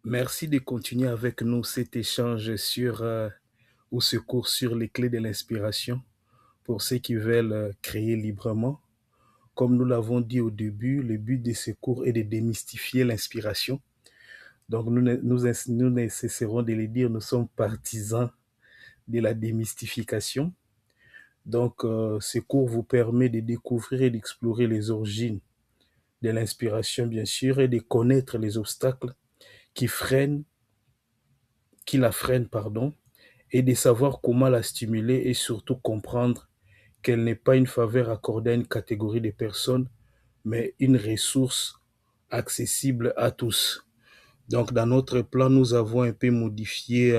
Merci de continuer avec nous cet échange ou ce cours sur les clés de l'inspiration pour ceux qui veulent créer librement. Comme nous l'avons dit au début, le but de ce cours est de démystifier l'inspiration. Donc nous ne cesserons de le dire, nous sommes partisans de la démystification. Donc ce cours vous permet de découvrir et d'explorer les origines de l'inspiration, bien sûr, et de connaître les obstacles qui freinent, qui la freinent, pardon, et de savoir comment la stimuler et surtout comprendre qu'elle n'est pas une faveur accordée à une catégorie de personnes, mais une ressource accessible à tous. Donc, dans notre plan, nous avons un peu modifié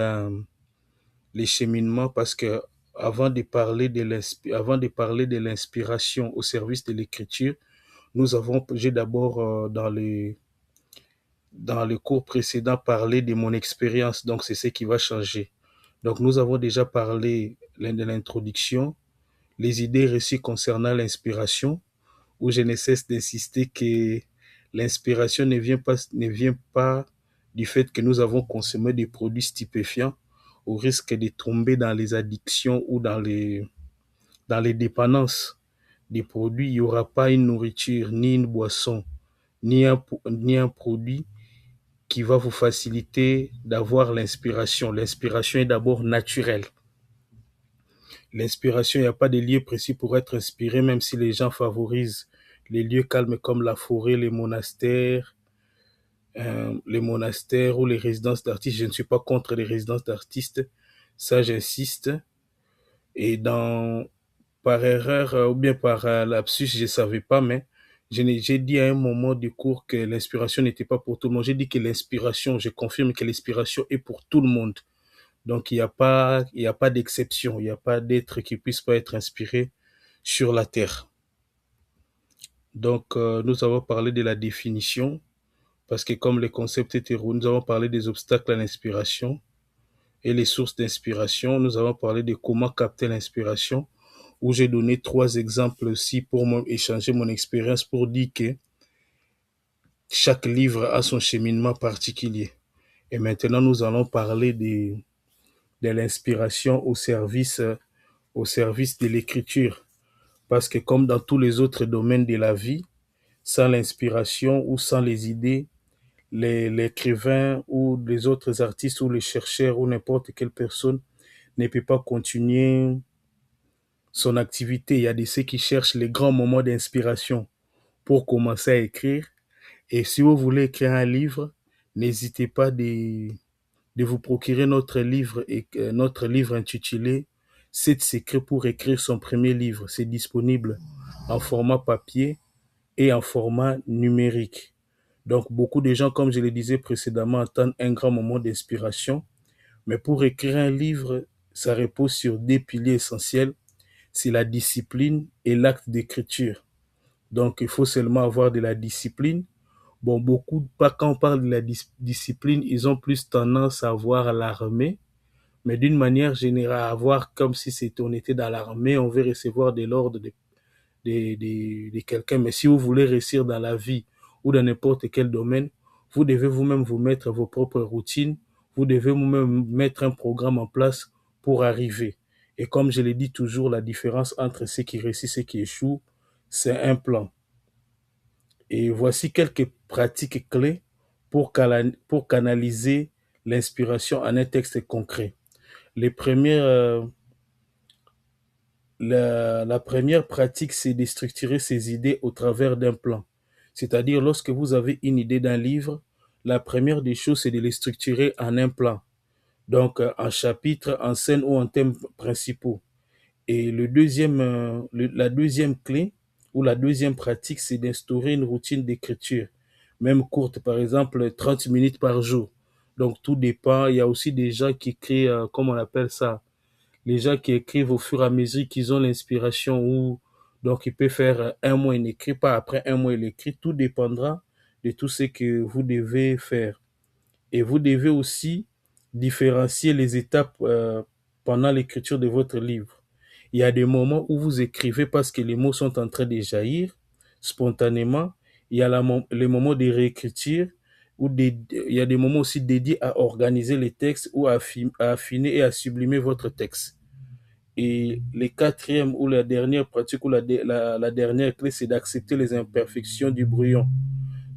les cheminements parce que avant de parler de l'inspiration au service de l'écriture, j'ai d'abord dans les cours précédents parlé de mon expérience, donc c'est ce qui va changer. Donc, nous avons déjà parlé de l'introduction, les idées reçues concernant l'inspiration, où je ne cesse d'insister que l'inspiration ne vient pas du fait que nous avons consommé des produits stupéfiants au risque de tomber dans les addictions ou dans les dépendances des produits. Il n'y aura pas une nourriture, ni une boisson, ni un produit qui va vous faciliter d'avoir l'inspiration. L'inspiration est d'abord naturelle. L'inspiration, il n'y a pas de lieu précis pour être inspiré, même si les gens favorisent les lieux calmes comme la forêt, les monastères ou les résidences d'artistes. Je ne suis pas contre les résidences d'artistes, ça j'insiste. Et par erreur ou bien par lapsus, je ne savais pas, mais j'ai dit à un moment du cours que l'inspiration n'était pas pour tout le monde. J'ai dit que l'inspiration, je confirme que l'inspiration est pour tout le monde. Donc, il y a pas d'exception. Il n'y a pas d'être qui puisse pas être inspiré sur la Terre. Donc, nous avons parlé de la définition, parce que comme le concept est erroné, nous avons parlé des obstacles à l'inspiration et les sources d'inspiration. Nous avons parlé de comment capter l'inspiration, où j'ai donné 3 exemples aussi pour échanger mon expérience pour dire que chaque livre a son cheminement particulier. Et maintenant, nous allons parler de l'inspiration au service de l'écriture. Parce que comme dans tous les autres domaines de la vie, sans l'inspiration ou sans les idées, l'écrivain ou les autres artistes ou les chercheurs ou n'importe quelle personne ne peut pas continuer son activité. Il y a de ceux qui cherchent les grands moments d'inspiration pour commencer à écrire. Et si vous voulez écrire un livre, n'hésitez pas de vous procurer notre livre intitulé 7 secrets pour écrire son premier livre. C'est disponible en format papier et en format numérique. Donc, beaucoup de gens, comme je le disais précédemment, attendent un grand moment d'inspiration. Mais pour écrire un livre, ça repose sur 2 piliers essentiels. C'est la discipline et l'acte d'écriture. Donc, il faut seulement avoir de la discipline. Bon, pas quand on parle de la discipline, ils ont plus tendance à voir l'armée, mais d'une manière générale, à voir comme si on était dans l'armée, on veut recevoir de l'ordre de quelqu'un. Mais si vous voulez réussir dans la vie ou dans n'importe quel domaine, vous devez vous-même vous mettre vos propres routines, vous devez vous-même mettre un programme en place pour arriver. Et comme je l'ai dit toujours, la différence entre ceux qui réussissent et ceux qui échouent, c'est un plan. Et voici quelques pratiques clés pour canaliser l'inspiration en un texte concret. Les premières, la première pratique, c'est de structurer ses idées au travers d'un plan. C'est-à-dire, lorsque vous avez une idée d'un livre, la première des choses, c'est de les structurer en un plan. Donc, en chapitres, en scènes ou en thèmes principaux. Et la deuxième clé ou la deuxième pratique, c'est d'instaurer une routine d'écriture, même courte, par exemple 30 minutes par jour. Donc tout dépend. Il y a aussi des gens qui écrivent, comment on appelle ça, les gens qui écrivent au fur et à mesure qu'ils ont l'inspiration ou donc il peut faire un mois il n'écrit pas, après un mois il écrit. Tout dépendra de tout ce que vous devez faire. Et vous devez aussi différencier les étapes pendant l'écriture de votre livre. Il y a des moments où vous écrivez parce que les mots sont en train de jaillir spontanément. Il y a les moments de réécriture il y a des moments aussi dédiés à organiser les textes ou à affiner et à sublimer votre texte. Et les quatrième ou la dernière pratique ou la dernière clé, c'est d'accepter les imperfections du brouillon.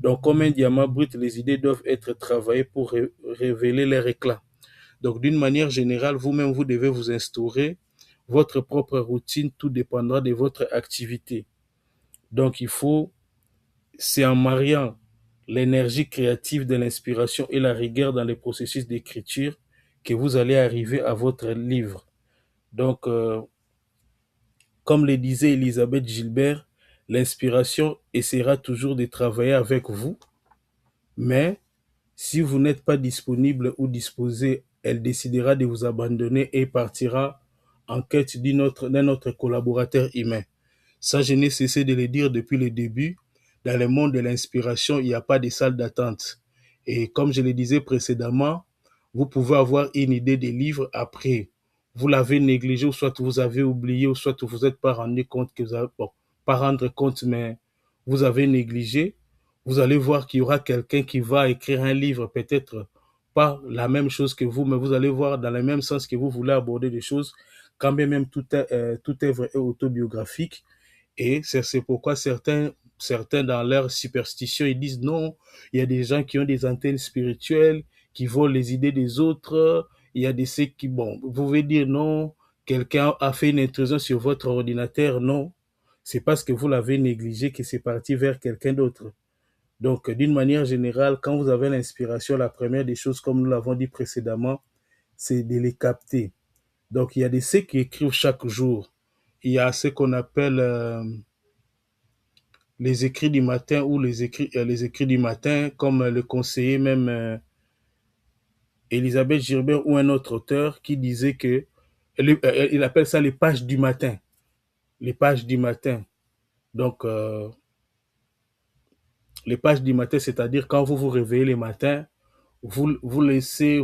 Donc, comme un diamant brut, les idées doivent être travaillées pour révéler leur éclat. Donc, d'une manière générale, vous-même, vous devez vous instaurer votre propre routine, tout dépendra de votre activité. Donc, c'est en mariant l'énergie créative de l'inspiration et la rigueur dans les processus d'écriture que vous allez arriver à votre livre. Donc, comme le disait Elisabeth Gilbert, l'inspiration essaiera toujours de travailler avec vous, mais si vous n'êtes pas disponible ou disposé, elle décidera de vous abandonner et partira en quête d'un autre collaborateur humain. Ça, je n'ai cessé de le dire depuis le début. Dans le monde de l'inspiration, il n'y a pas de salle d'attente. Et comme je le disais précédemment, vous pouvez avoir une idée des livres après. Vous l'avez négligé, ou soit vous avez oublié, ou soit vous n'êtes pas rendu compte que vous avez, bon, pas rendre compte, mais vous avez négligé. Vous allez voir qu'il y aura quelqu'un qui va écrire un livre, peut-être pas la même chose que vous, mais vous allez voir dans le même sens que vous voulez aborder des choses, quand bien même toute œuvre est autobiographique. Et c'est pourquoi certains dans leur superstition, ils disent non, il y a des gens qui ont des antennes spirituelles, qui volent les idées des autres. Il y a des ceux qui, bon, vous pouvez dire non, quelqu'un a fait une intrusion sur votre ordinateur. Non, c'est parce que vous l'avez négligé que c'est parti vers quelqu'un d'autre. Donc, d'une manière générale, quand vous avez l'inspiration, la première des choses, comme nous l'avons dit précédemment, c'est de les capter. Donc, il y a des ceux qui écrivent chaque jour. Il y a ce qu'on appelle les écrits du matin ou les écrits du matin, comme le conseiller même Elisabeth Gilbert ou un autre auteur qui disait que, il appelle ça les pages du matin. Les pages du matin. Donc, les pages du matin, c'est-à-dire quand vous vous réveillez le matin, vous laissez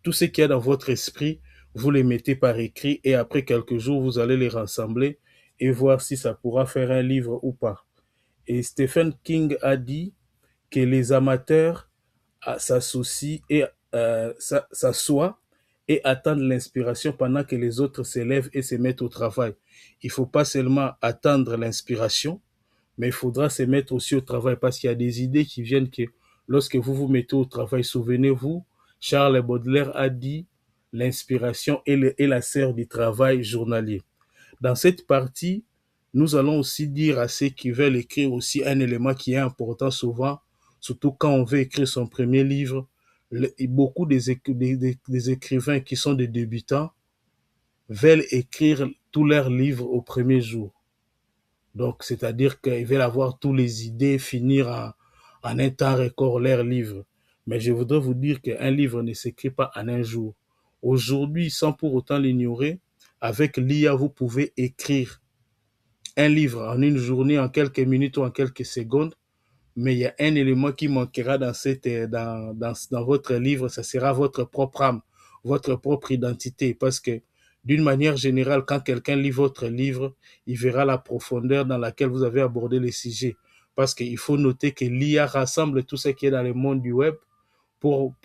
tout ce qu'il y a dans votre esprit, vous les mettez par écrit et après quelques jours, vous allez les rassembler et voir si ça pourra faire un livre ou pas. Et Stephen King a dit que les amateurs s'associent et s'assoient et attendent l'inspiration pendant que les autres s'élèvent et se mettent au travail. Il ne faut pas seulement attendre l'inspiration, mais il faudra se mettre aussi au travail parce qu'il y a des idées qui viennent que lorsque vous vous mettez au travail, souvenez-vous, Charles Baudelaire a dit l'inspiration est la sœur du travail journalier. Dans cette partie, nous allons aussi dire à ceux qui veulent écrire aussi un élément qui est important souvent, surtout quand on veut écrire son premier livre. Beaucoup des écrivains qui sont des débutants veulent écrire tous leurs livres au premier jour. Donc, c'est-à-dire qu'ils veulent avoir toutes les idées, finir en un temps record leur livre. Mais je voudrais vous dire qu'un livre ne s'écrit pas en un jour. Aujourd'hui, sans pour autant l'ignorer, avec l'IA, vous pouvez écrire un livre en une journée, en quelques minutes ou en quelques secondes, mais il y a un élément qui manquera dans votre livre, ça sera votre propre âme, votre propre identité, parce que d'une manière générale, quand quelqu'un lit votre livre, il verra la profondeur dans laquelle vous avez abordé les sujets, parce qu'il faut noter que l'IA rassemble tout ce qui est dans le monde du web pour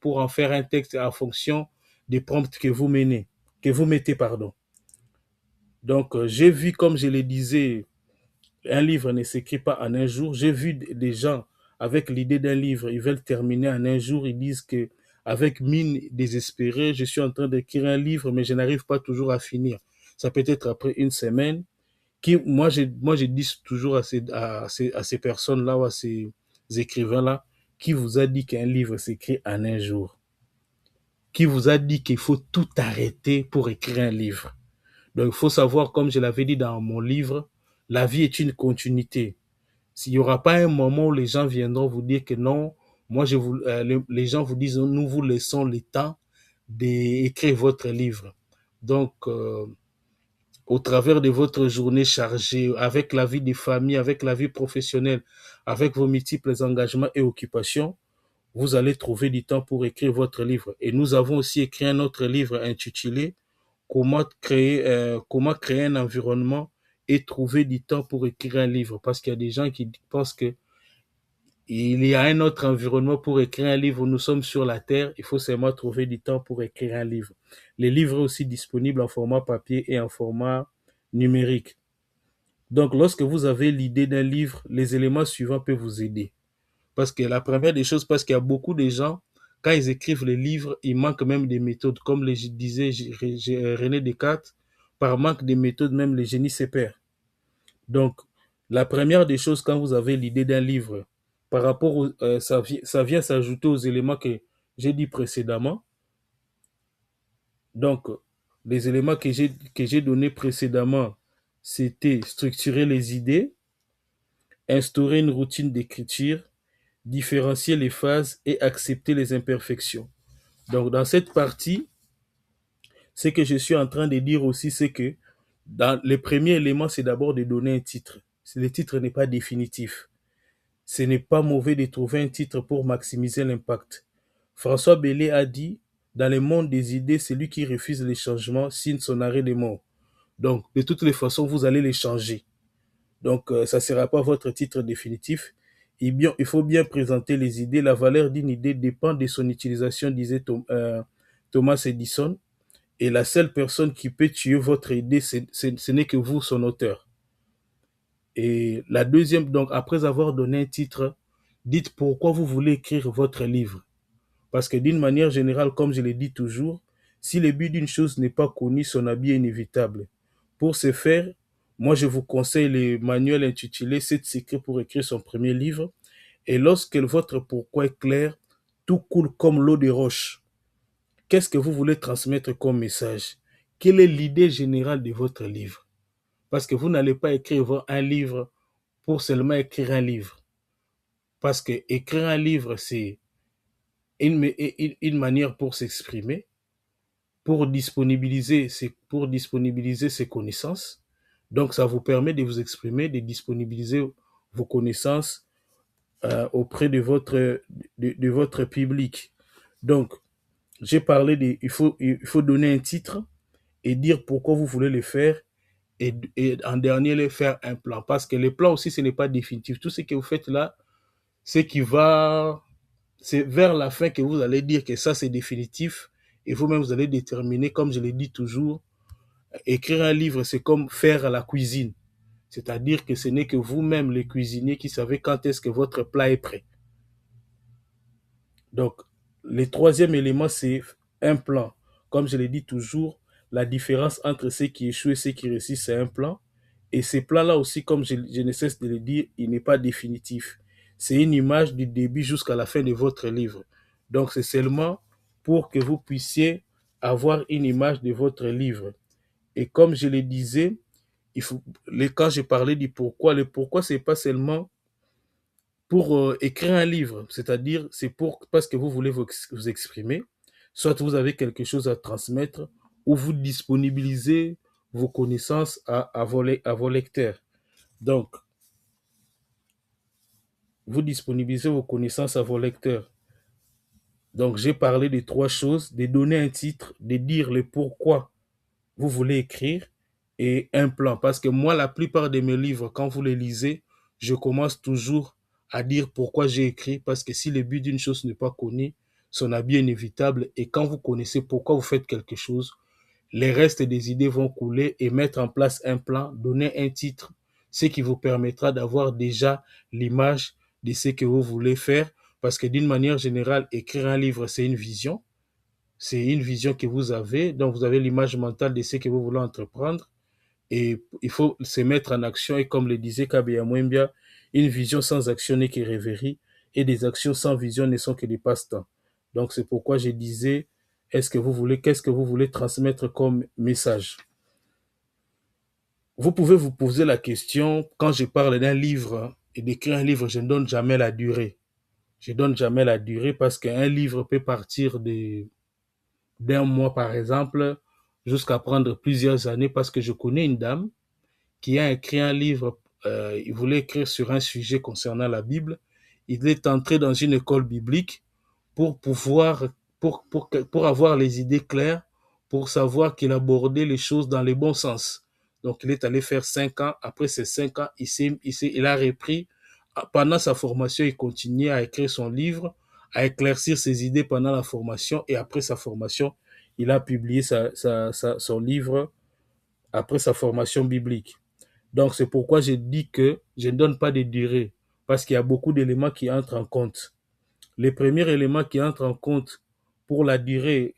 en faire un texte en fonction des prompts que vous mettez, pardon. Donc, j'ai vu, comme je le disais, un livre ne s'écrit pas en un jour. J'ai vu des gens avec l'idée d'un livre, ils veulent terminer en un jour. Ils disent que, avec mine désespérée, je suis en train d'écrire un livre, mais je n'arrive pas toujours à finir. Ça peut être après une semaine. Moi, je dis toujours à ces personnes-là ou à ces écrivains-là, qui vous a dit qu'un livre s'écrit en un jour? Qui vous a dit qu'il faut tout arrêter pour écrire un livre? Donc, il faut savoir, comme je l'avais dit dans mon livre, la vie est une continuité. S'il n'y aura pas un moment où les gens viendront vous dire que non, les gens vous disent, nous vous laissons le temps d'écrire votre livre. Donc, au travers de votre journée chargée, avec la vie des familles, avec la vie professionnelle, avec vos multiples engagements et occupations, vous allez trouver du temps pour écrire votre livre. Et nous avons aussi écrit un autre livre intitulé comment créer un environnement et trouver du temps pour écrire un livre. Parce qu'il y a des gens qui pensent que Il y a un autre environnement pour écrire un livre. Nous sommes sur la Terre. Il faut seulement trouver du temps pour écrire un livre. Les livres sont aussi disponibles en format papier et en format numérique. Donc, lorsque vous avez l'idée d'un livre, les éléments suivants peuvent vous aider. Parce que la première des choses, parce qu'il y a beaucoup de gens, quand ils écrivent les livres, il manque même des méthodes. Comme le disait René Descartes, par manque de méthodes, même le génie se perd. Donc, la première des choses, quand vous avez l'idée d'un livre, par rapport ça vient s'ajouter aux éléments que j'ai dit précédemment. Donc, les éléments que j'ai donnés précédemment, c'était structurer les idées, instaurer une routine d'écriture, différencier les phases et accepter les imperfections. Donc, dans cette partie, ce que je suis en train de dire aussi, c'est que dans les premiers éléments, c'est d'abord de donner un titre. Si le titre n'est pas définitif, ce n'est pas mauvais de trouver un titre pour maximiser l'impact. François Bellé a dit, dans le monde des idées, celui qui refuse les changements signe son arrêt de mort. Donc, de toutes les façons, vous allez les changer. Donc, ça ne sera pas votre titre définitif. Et bien, il faut bien présenter les idées. La valeur d'une idée dépend de son utilisation, disait Thomas Edison. Et la seule personne qui peut tuer votre idée, ce n'est que vous, son auteur. Et la deuxième, donc, après avoir donné un titre, dites pourquoi vous voulez écrire votre livre. Parce que d'une manière générale, comme je l'ai dit toujours, si le but d'une chose n'est pas connu, son habit est inévitable. Pour ce faire, moi, je vous conseille le manuel intitulé 7 secrets pour écrire son premier livre. Et lorsque votre pourquoi est clair, tout coule comme l'eau des roches. Qu'est-ce que vous voulez transmettre comme message? Quelle est l'idée générale de votre livre? Parce que vous n'allez pas écrire un livre pour seulement écrire un livre. Parce que écrire un livre, c'est une manière pour s'exprimer, pour disponibiliser ses connaissances. Donc, ça vous permet de vous exprimer, de disponibiliser vos connaissances auprès de votre public. Donc, j'ai parlé il faut donner un titre et dire pourquoi vous voulez le faire et en dernier, le faire un plan. Parce que les plans aussi, ce n'est pas définitif. Tout ce que vous faites là, c'est c'est vers la fin que vous allez dire que ça, c'est définitif. Et vous-même, vous allez déterminer, comme je l'ai dit toujours, écrire un livre, c'est comme faire la cuisine. C'est-à-dire que ce n'est que vous-même, les cuisiniers, qui savez quand est-ce que votre plat est prêt. Donc, le troisième élément, c'est un plan. Comme je l'ai dit toujours, la différence entre ceux qui échouent et ceux qui réussissent, c'est un plan. Et ces plans-là aussi, comme je ne cesse de le dire, il n'est pas définitif. C'est une image du début jusqu'à la fin de votre livre. Donc, c'est seulement pour que vous puissiez avoir une image de votre livre. Et comme je le disais, quand j'ai parlé du pourquoi, le pourquoi, c'est pas seulement pour écrire un livre, c'est-à-dire c'est parce que vous voulez vous exprimer, soit vous avez quelque chose à transmettre, ou vous disponibilisez vos connaissances à vos lecteurs. Donc, vous disponibilisez vos connaissances à vos lecteurs. Donc, j'ai parlé de trois choses, de donner un titre, de dire le pourquoi vous voulez écrire et un plan. Parce que moi, la plupart de mes livres, quand vous les lisez, je commence toujours à dire pourquoi j'ai écrit. Parce que si le but d'une chose n'est pas connu, son habit est inévitable. Et quand vous connaissez pourquoi vous faites quelque chose, les restes des idées vont couler et mettre en place un plan, donner un titre, ce qui vous permettra d'avoir déjà l'image de ce que vous voulez faire. Parce que d'une manière générale, écrire un livre, c'est une vision. C'est une vision que vous avez, donc vous avez l'image mentale de ce que vous voulez entreprendre et il faut se mettre en action et comme le disait Kabeya Mwembia, une vision sans action n'est que rêverie et des actions sans vision ne sont que des passe-temps. Donc c'est pourquoi je disais, qu'est-ce que vous voulez transmettre comme message? Vous pouvez vous poser la question, quand je parle d'un livre et d'écrire un livre, je ne donne jamais la durée. Je ne donne jamais la durée parce qu'un livre peut partir d'un mois, par exemple, jusqu'à prendre plusieurs années, parce que je connais une dame qui a écrit un livre, il voulait écrire sur un sujet concernant la Bible. Il est entré dans une école biblique pour pouvoir, pour avoir les idées claires, pour savoir qu'il abordait les choses dans les bons sens. Donc, il est allé faire 5 ans. Après ces 5 ans, il a repris pendant sa formation, il continuait à écrire son livre, à éclaircir ses idées pendant la formation, et après sa formation, il a publié son livre après sa formation biblique. Donc, c'est pourquoi je dis que je ne donne pas de durée, parce qu'il y a beaucoup d'éléments qui entrent en compte. Les premiers éléments qui entrent en compte pour la durée,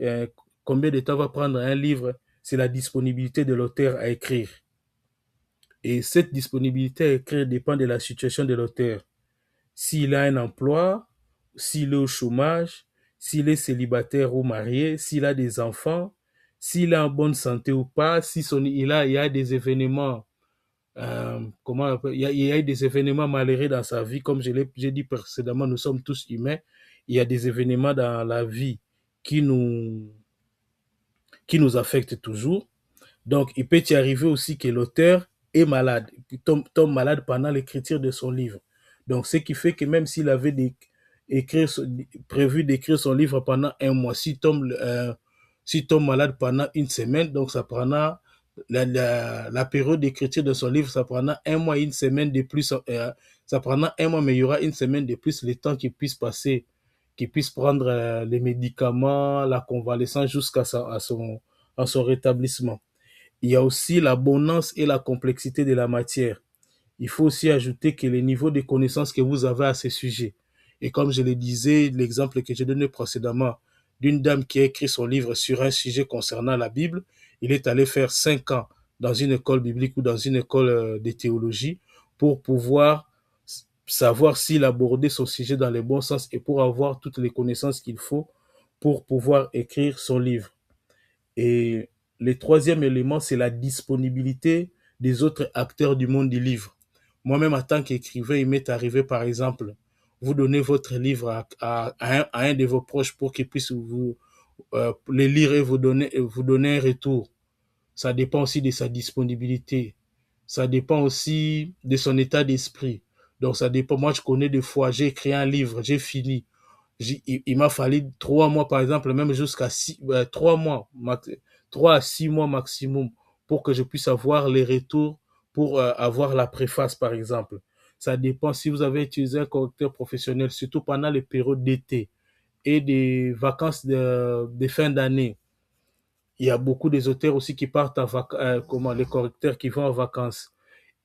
combien de temps va prendre un livre, c'est la disponibilité de l'auteur à écrire. Et cette disponibilité à écrire dépend de la situation de l'auteur. S'il a un emploi, s'il est au chômage, s'il est célibataire ou marié, s'il a des enfants, s'il est en bonne santé ou pas, si il y a des événements, il y a des événements malheureux dans sa vie, comme j'ai dit précédemment, nous sommes tous humains, il y a des événements dans la vie qui nous, qui nous affectent toujours. Donc, il peut y arriver aussi que l'auteur est malade, tombe malade pendant l'écriture de son livre. Donc, ce qui fait que même s'il avait prévu d'écrire son livre pendant un mois, s'il tombe malade pendant une semaine, donc ça prendra la période d'écriture de son livre, ça prendra un mois, une semaine de plus, ça prendra un mois, mais il y aura une semaine de plus, le temps qu'il puisse passer, qu'il puisse prendre les médicaments, la convalescence jusqu'à à son rétablissement. Il y a aussi l'abondance et la complexité de la matière. Il faut aussi ajouter que le niveau de connaissances que vous avez à ce sujet. Et comme je le disais, l'exemple que j'ai donné précédemment d'une dame qui a écrit son livre sur un sujet concernant la Bible, il est allé faire 5 ans dans une école biblique ou dans une école de théologie pour pouvoir savoir s'il abordait son sujet dans le bon sens et pour avoir toutes les connaissances qu'il faut pour pouvoir écrire son livre. Et le troisième élément, c'est la disponibilité des autres acteurs du monde du livre. Moi-même, en tant qu'écrivain, il m'est arrivé, par exemple, vous donnez votre livre à un de vos proches pour qu'il puisse le lire et vous donner un retour. Ça dépend aussi de sa disponibilité. Ça dépend aussi de son état d'esprit. Donc, ça dépend. Moi, je connais des fois, j'ai écrit un livre, j'ai fini. Il m'a fallu 3 mois, par exemple, même jusqu'à 3 mois, 3 à 6 mois maximum pour que je puisse avoir les retours, pour avoir la préface, par exemple. Ça dépend si vous avez utilisé un correcteur professionnel, surtout pendant les périodes d'été et des vacances de fin d'année. Il y a beaucoup des auteurs aussi qui partent en vacances, les correcteurs qui vont en vacances.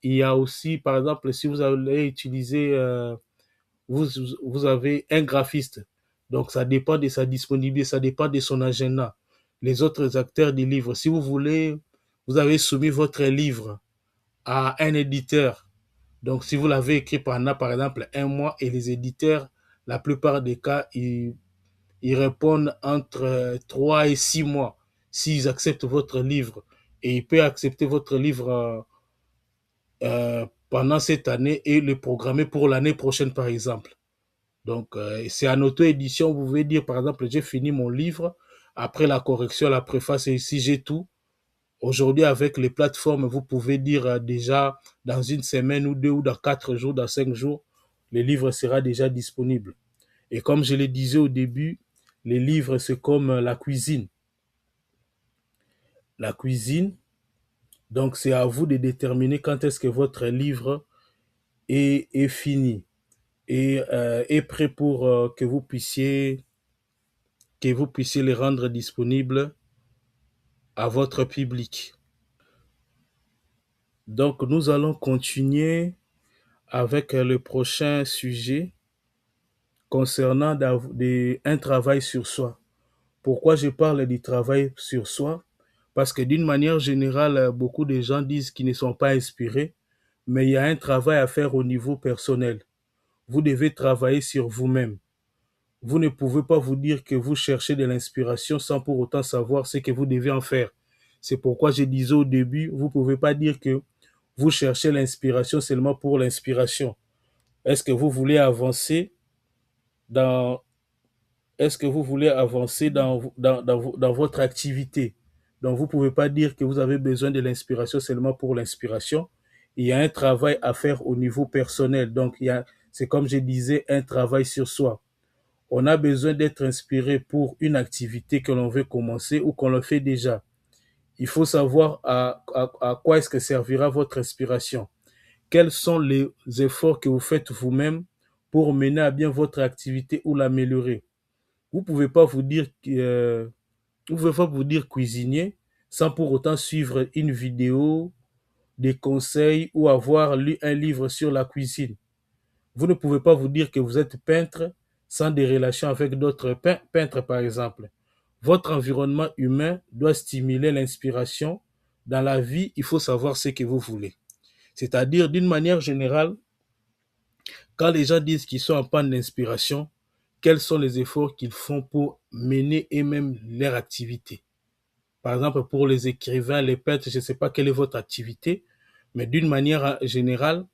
Il y a aussi, par exemple, si vous allez utiliser vous, vous avez un graphiste. Donc, ça dépend de sa disponibilité, ça dépend de son agenda. Les autres acteurs du livre, si vous voulez, vous avez soumis votre livre à un éditeur. Donc, si vous l'avez écrit pendant, par exemple, un mois et les éditeurs, la plupart des cas, ils répondent entre 3 et 6 mois s'ils acceptent votre livre. Et ils peuvent accepter votre livre pendant cette année et le programmer pour l'année prochaine, par exemple. Donc, c'est en auto-édition, vous pouvez dire, par exemple, j'ai fini mon livre, après la correction, la préface, et ici, j'ai tout. Aujourd'hui, avec les plateformes, vous pouvez dire déjà dans une semaine ou deux, ou dans 4 jours, dans 5 jours, le livre sera déjà disponible. Et comme je le disais au début, les livres, c'est comme la cuisine. La cuisine, donc c'est à vous de déterminer quand est-ce que votre livre est fini et est prêt pour que vous puissiez les rendre disponibles à votre public. Donc, nous allons continuer avec le prochain sujet concernant un travail sur soi. Pourquoi je parle du travail sur soi? Parce que d'une manière générale, beaucoup de gens disent qu'ils ne sont pas inspirés, mais il y a un travail à faire au niveau personnel. Vous devez travailler sur vous-même. Vous ne pouvez pas vous dire que vous cherchez de l'inspiration sans pour autant savoir ce que vous devez en faire. C'est pourquoi je disais au début, vous ne pouvez pas dire que vous cherchez l'inspiration seulement pour l'inspiration. Est-ce que vous voulez avancer dans, est-ce que vous voulez avancer dans votre activité? Donc, vous ne pouvez pas dire que vous avez besoin de l'inspiration seulement pour l'inspiration. Il y a un travail à faire au niveau personnel. Donc, c'est comme je disais, un travail sur soi. On a besoin d'être inspiré pour une activité que l'on veut commencer ou qu'on le fait déjà. Il faut savoir à quoi est-ce que servira votre inspiration. quels sont les efforts que vous faites vous-même pour mener à bien votre activité ou l'améliorer. Vous ne pouvez pas vous dire vous pouvez pas vous dire cuisinier sans pour autant suivre une vidéo, des conseils ou avoir lu un livre sur la cuisine. Vous ne pouvez pas vous dire que vous êtes peintre sans des relations avec d'autres peintres, par exemple. Votre environnement humain doit stimuler l'inspiration. Dans la vie, il faut savoir ce que vous voulez. C'est-à-dire, d'une manière générale, quand les gens disent qu'ils sont en panne d'inspiration, quels sont les efforts qu'ils font pour mener eux-mêmes leur activité. Par exemple, pour les écrivains, les peintres, je ne sais pas quelle est votre activité, mais d'une manière générale,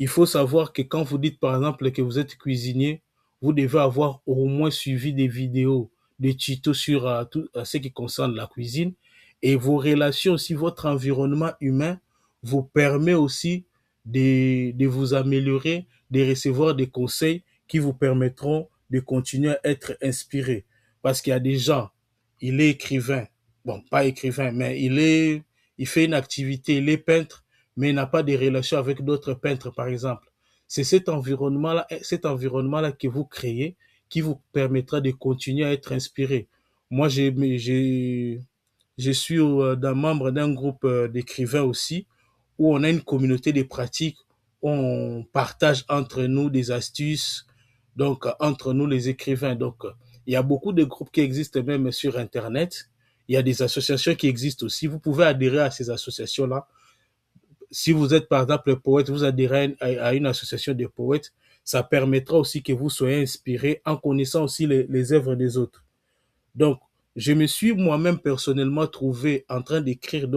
il faut savoir que quand vous dites par exemple que vous êtes cuisinier, vous devez avoir au moins suivi des vidéos, des tutos sur tout ce qui concerne la cuisine et vos relations aussi, votre environnement humain vous permet aussi de vous améliorer, de recevoir des conseils qui vous permettront de continuer à être inspiré. Parce qu'il y a des gens, il est écrivain, bon, pas écrivain, mais il fait une activité, il est peintre, mais il n'a pas de relation avec d'autres peintres, par exemple. C'est cet environnement-là que vous créez qui vous permettra de continuer à être inspiré. Moi, je suis d'un membre d'un groupe d'écrivains aussi, où on a une communauté de pratiques, où on partage entre nous des astuces, donc entre nous les écrivains. Donc, il y a beaucoup de groupes qui existent même sur Internet. Il y a des associations qui existent aussi. Vous pouvez adhérer à ces associations-là. Si vous êtes par exemple poète, vous adhérez à une association de poètes, ça permettra aussi que vous soyez inspiré en connaissant aussi les œuvres des autres. Donc, je me suis moi-même personnellement trouvé en train d'écrire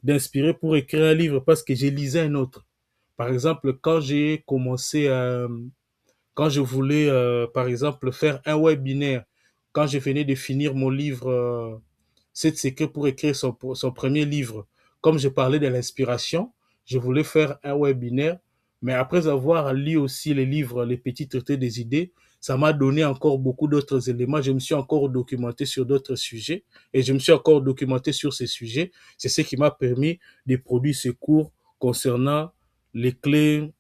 d'inspirer pour écrire un livre parce que j'ai lisé un autre. Par exemple, quand je voulais, par exemple, faire un webinaire, quand je venais de finir mon livre 7 secrets pour écrire son premier livre, comme je parlais de l'inspiration, je voulais faire un webinaire, mais après avoir lu aussi les livres, les petits traités des idées, ça m'a donné encore beaucoup d'autres éléments. Je me suis encore documenté sur d'autres sujets et je me suis encore documenté sur ces sujets. C'est ce qui m'a permis de produire ce cours concernant les clés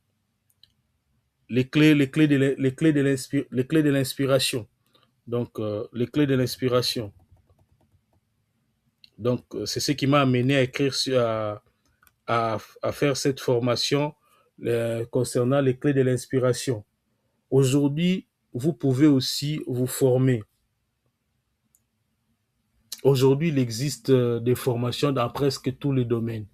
les clés de l'inspiration. Donc, les clés de l'inspiration. Donc, c'est ce qui m'a amené à écrire à faire cette formation concernant les clés de l'inspiration. Aujourd'hui, vous pouvez aussi vous former. Aujourd'hui, il existe des formations dans presque tous les domaines.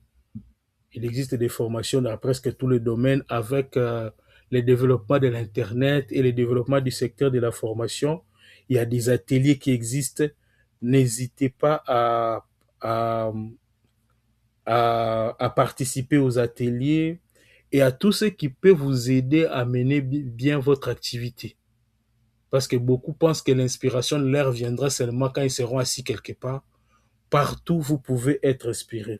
Il existe des formations dans presque tous les domaines avec le développement de l'Internet et le développement du secteur de la formation. Il y a des ateliers qui existent. N'hésitez pas à participer aux ateliers et à tout ce qui peut vous aider à mener bien votre activité. Parce que beaucoup pensent que l'inspiration leur viendra seulement quand ils seront assis quelque part. Partout, vous pouvez être inspiré.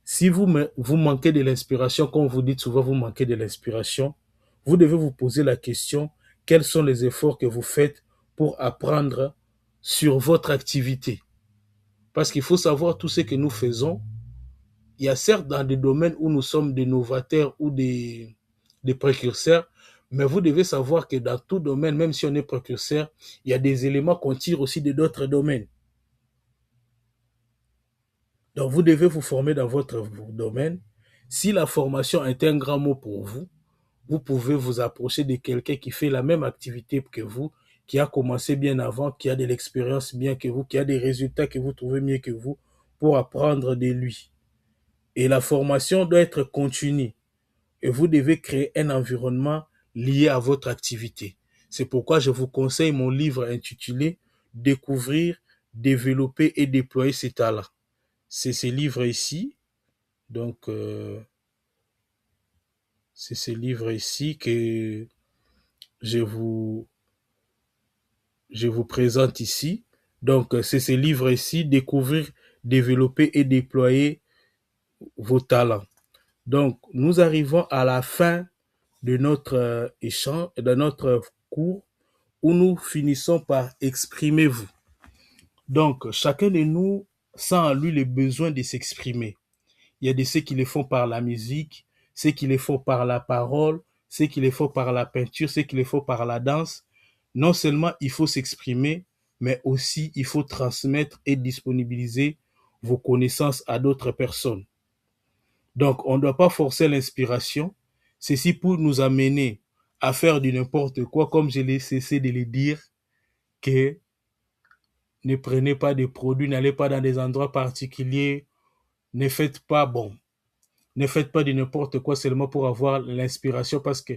Si vous manquez de l'inspiration, comme vous dites souvent, vous manquez de l'inspiration, vous devez vous poser la question, quels sont les efforts que vous faites pour apprendre sur votre activité? Parce qu'il faut savoir tout ce que nous faisons. Il y a certes dans des domaines où nous sommes des novateurs ou des précurseurs, mais vous devez savoir que dans tout domaine, même si on est précurseur, il y a des éléments qu'on tire aussi de d'autres domaines. Donc, vous devez vous former dans votre domaine. Si la formation est un grand mot pour vous, vous pouvez vous approcher de quelqu'un qui fait la même activité que vous, qui a commencé bien avant, qui a de l'expérience bien que vous, qui a des résultats que vous trouvez mieux que vous, pour apprendre de lui. Et la formation doit être continue. Et vous devez créer un environnement lié à votre activité. C'est pourquoi je vous conseille mon livre intitulé Découvrir, développer et déployer ses talents. C'est ce livre ici. Donc, c'est ce livre ici que je vous, je vous présente ici. Donc, c'est ce livre ici, Découvrir, développer et déployer vos talents. Donc, nous arrivons à la fin de notre échange, de notre cours, où nous finissons par exprimer vous. Donc, chacun de nous sent en lui le besoin de s'exprimer. Il y a de ceux qui le font par la musique, ceux qui le font par la parole, ceux qui le font par la peinture, ceux qui le font par la danse. Non seulement il faut s'exprimer, mais aussi il faut transmettre et disponibiliser vos connaissances à d'autres personnes. Donc, on ne doit pas forcer l'inspiration. Ceci pour nous amener à faire du n'importe quoi, comme je l'ai cessé de le dire, que ne prenez pas des produits, n'allez pas dans des endroits particuliers, ne faites pas, bon, ne faites pas du n'importe quoi seulement pour avoir l'inspiration parce que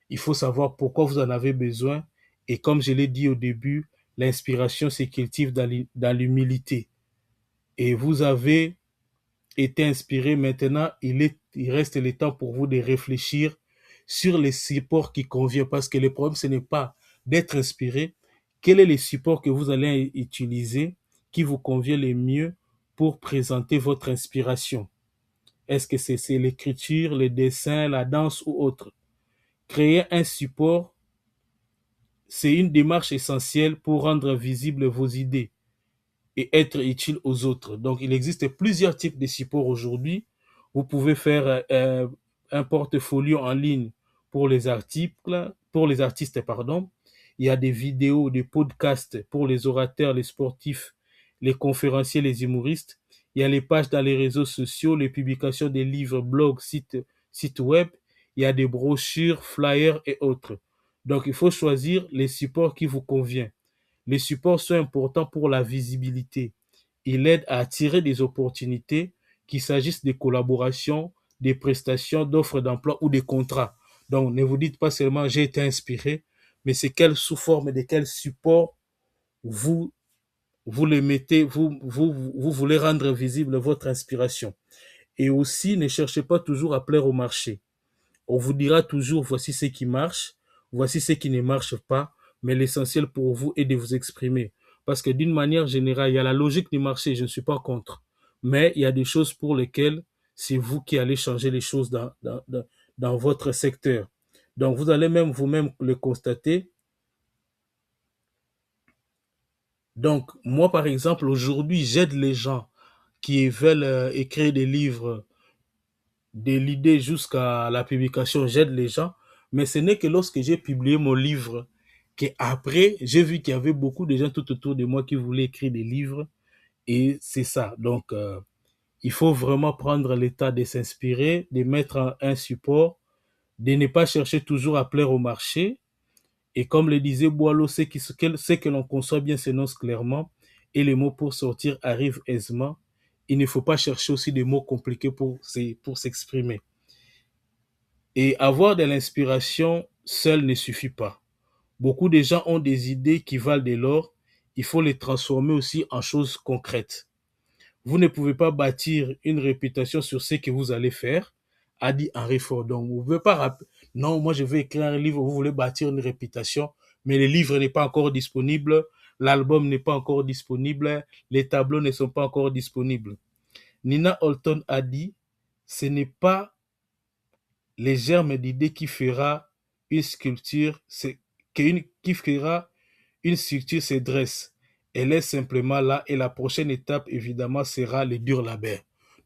il faut savoir pourquoi vous en avez besoin. Et comme je l'ai dit au début, l'inspiration se cultive dans l'humilité. Et vous avez été inspiré. Maintenant, il reste le temps pour vous de réfléchir sur les supports qui conviennent. Parce que le problème, ce n'est pas d'être inspiré. Quel est le support que vous allez utiliser qui vous convient le mieux pour présenter votre inspiration? Est-ce que c'est l'écriture, le dessin, la danse ou autre? Créer un support, c'est une démarche essentielle pour rendre visibles vos idées et être utile aux autres. Donc, il existe plusieurs types de supports aujourd'hui. Vous pouvez faire un portfolio en ligne pour les artistes, pardon. Il y a des vidéos, des podcasts pour les orateurs, les sportifs, les conférenciers, les humoristes. Il y a les pages dans les réseaux sociaux, les publications des livres, blogs, sites web. Il y a des brochures, flyers et autres. Donc, il faut choisir les supports qui vous conviennent. Les supports sont importants pour la visibilité. Il aide à attirer des opportunités, qu'il s'agisse des collaborations, des prestations, d'offres d'emploi ou des contrats. Donc, ne vous dites pas seulement j'ai été inspiré, mais c'est quelle sous forme de quel support vous, vous le mettez, vous voulez rendre visible votre inspiration. Et aussi, ne cherchez pas toujours à plaire au marché. On vous dira toujours, voici ce qui marche, voici ce qui ne marche pas, mais l'essentiel pour vous est de vous exprimer. Parce que d'une manière générale, il y a la logique du marché, je ne suis pas contre. Mais il y a des choses pour lesquelles c'est vous qui allez changer les choses dans votre secteur. Donc, vous allez même vous-même le constater. Donc, moi, par exemple, aujourd'hui, j'aide les gens qui veulent écrire des livres de l'idée jusqu'à la publication, j'aide les gens. Mais ce n'est que lorsque j'ai publié mon livre qu'après, j'ai vu qu'il y avait beaucoup de gens tout autour de moi qui voulaient écrire des livres. Et c'est ça. Donc, il faut vraiment prendre l'état de s'inspirer, de mettre un support, de ne pas chercher toujours à plaire au marché. Et comme le disait Boileau, ce que l'on conçoit bien s'énonce clairement et les mots pour sortir arrivent aisément. Il ne faut pas chercher aussi des mots compliqués pour s'exprimer. Et avoir de l'inspiration seul ne suffit pas. Beaucoup de gens ont des idées qui valent de l'or. Il faut les transformer aussi en choses concrètes. Vous ne pouvez pas bâtir une réputation sur ce que vous allez faire, a dit Henry Ford. Donc, vous ne pouvez pas non, moi je vais écrire un livre, vous voulez bâtir une réputation, mais le livre n'est pas encore disponible, l'album n'est pas encore disponible, les tableaux ne sont pas encore disponibles. Nina Holton a dit, ce n'est pas les germes d'idées qui fera une sculpture, qui fera une structure se dresse. Elle est simplement là et la prochaine étape, évidemment, sera le dur labeur.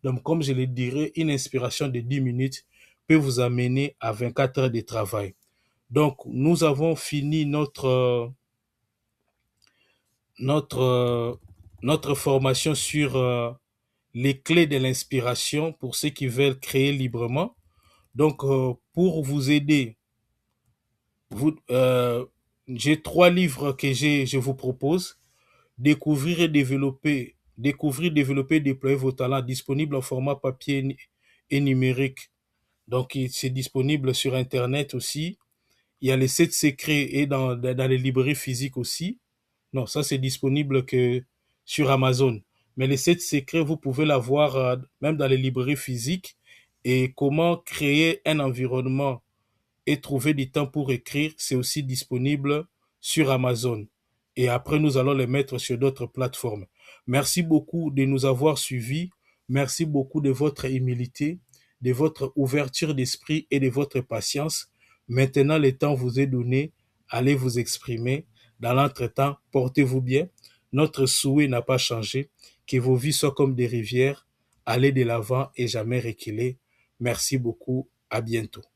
Donc, comme je le dirais, une inspiration de 10 minutes peut vous amener à 24 heures de travail. Donc, nous avons fini notre, notre formation sur les clés de l'inspiration pour ceux qui veulent créer librement. Donc, pour vous aider, j'ai 3 livres que je vous propose. Découvrir, développer, déployer vos talents, disponibles en format papier et numérique. Donc, c'est disponible sur Internet aussi. Il y a les 7 secrets et dans les librairies physiques aussi. Non, ça, c'est disponible que sur Amazon. Mais les 7 secrets, vous pouvez l'avoir même dans les librairies physiques. Et comment créer un environnement et trouver du temps pour écrire, c'est aussi disponible sur Amazon. Et après, nous allons les mettre sur d'autres plateformes. Merci beaucoup de nous avoir suivis. Merci beaucoup de votre humilité, de votre ouverture d'esprit et de votre patience. Maintenant, le temps vous est donné. Allez vous exprimer. Dans l'entretemps, portez-vous bien. Notre souhait n'a pas changé. Que vos vies soient comme des rivières. aller de l'avant et jamais reculer. Merci beaucoup. À bientôt.